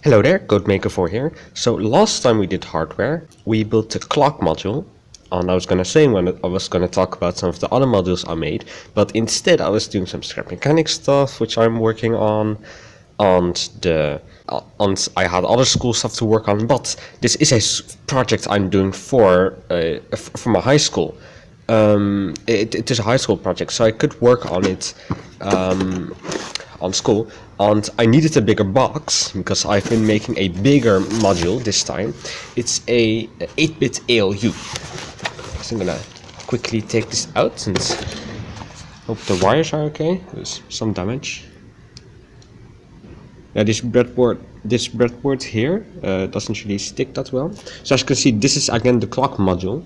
Hello there, CodeMaker4 here. So last time we did hardware, we built a clock module, and I was gonna say when I was gonna talk about some of the other modules I made, but instead I was doing some scrap mechanics stuff, which I'm working on, and I had other school stuff to work on. But this is a project I'm doing for my high school. It is a high school project, so I could work on it on school, and I needed a bigger box because I've been making a bigger module this time. It's a 8-bit ALU. So I'm gonna quickly take this out and hope the wires are okay. There's some damage. Yeah, this breadboard here doesn't really stick that well. So as you can see, this is again the clock module,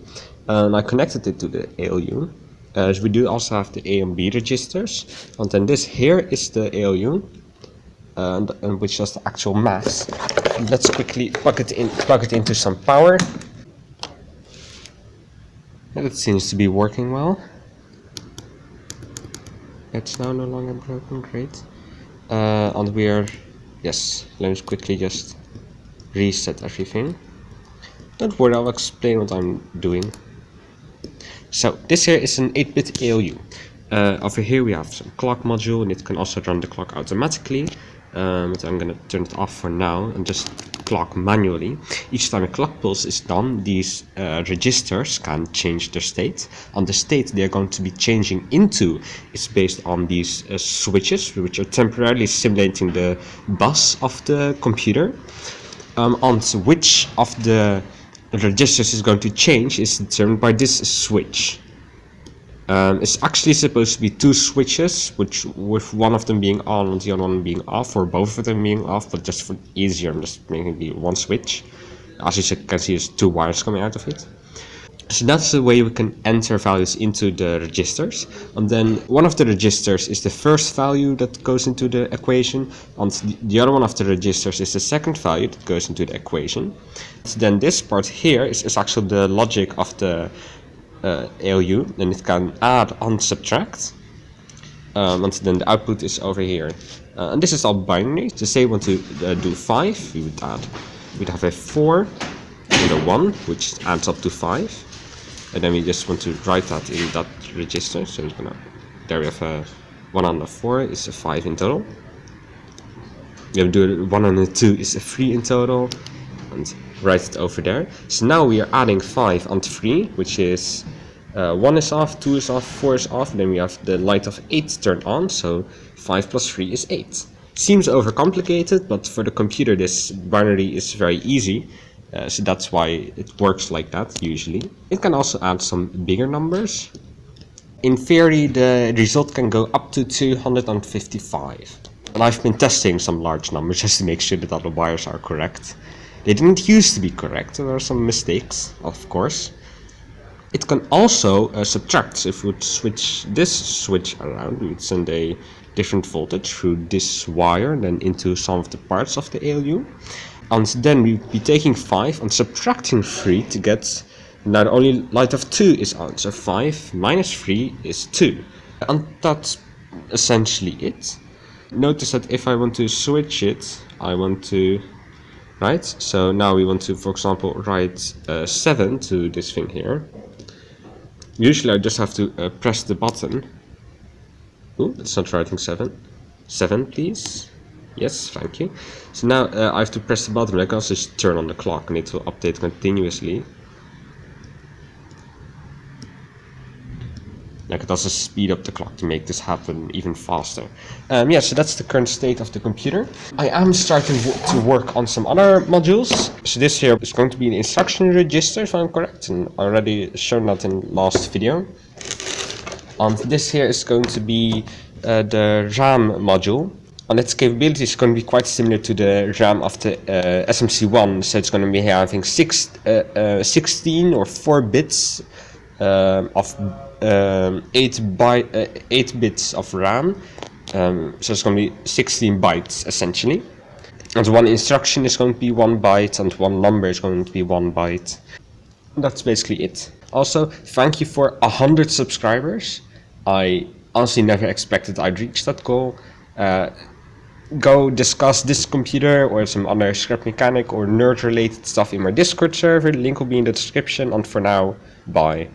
and I connected it to the ALU. So we do also have the A and B registers, and then this here is the ALU, and which is the actual mass. Let's quickly plug it into some power. And it seems to be working well. It's now no longer broken, great. And we are, yes, let me quickly just reset everything. Don't worry, I'll explain what I'm doing. So this here is an 8-bit ALU. Over here we have some clock module, and it can also run the clock automatically. But I'm gonna turn it off for now and just clock manually. Each time a clock pulse is done, these registers can change their state. And the state they're going to be changing into is based on these switches, which are temporarily simulating the bus of the computer. And which of the registers is going to change is determined by this switch. It's actually supposed to be two switches, with one of them being on and the other one being off, or both of them being off, but just for easier, I'm just making it be one switch. As you can see, there's two wires coming out of it. So that's the way we can enter values into the registers. And then one of the registers is the first value that goes into the equation, and the other one of the registers is the second value that goes into the equation. So then this part here is actually the logic of the ALU, and it can add and subtract. And then the output is over here. And this is all binary. To say we want to do 5, we'd have a 4 and a 1, which adds up to 5. And then we just want to write that in that register. So we're gonna, there we have a 1 and a 4 is a 5 in total. We have to do 1 and a 2 is a 3 in total, and write it over there. So now we are adding 5 and 3, which is 1 is off, 2 is off, 4 is off, and then we have the light of 8 turned on, so 5 plus 3 is 8. Seems overcomplicated, but for the computer this binary is very easy. So that's why it works like that usually. It can also add some bigger numbers. In theory, the result can go up to 255. And I've been testing some large numbers just to make sure that all the wires are correct. They didn't used to be correct, there are some mistakes, of course. It can also subtract. So if we would switch this switch around, we would send a different voltage through this wire and then into some of the parts of the ALU. And then we'd be taking 5 and subtracting 3 to get, now the only light of 2 is on, so 5 minus 3 is 2. And that's essentially it. Notice that if I want to switch it, I want to, right? So now we want to, for example, write 7 to this thing here. Usually I just have to press the button. Ooh, it's not writing 7. 7, please. Yes, thank you. So now I have to press the button. I can also just turn on the clock and it will update continuously. I could also speed up the clock to make this happen even faster. Yeah, so that's the current state of the computer. I am starting to work on some other modules. So this here is going to be an instruction register, if I'm correct, and I already shown that in last video. And this here is going to be the RAM module. And its capability is going to be quite similar to the RAM of the SMC1. So it's going to be having 16 or 4 bits of 8 bits of RAM, so it's going to be 16 bytes essentially, and one instruction is going to be 1 byte and one number is going to be 1 byte. That's basically it. Also, thank you for 100 subscribers. I honestly never expected I'd reach that goal. go discuss this computer or some other script mechanic or nerd related stuff in my Discord server. The link will be in the description, and for now, bye.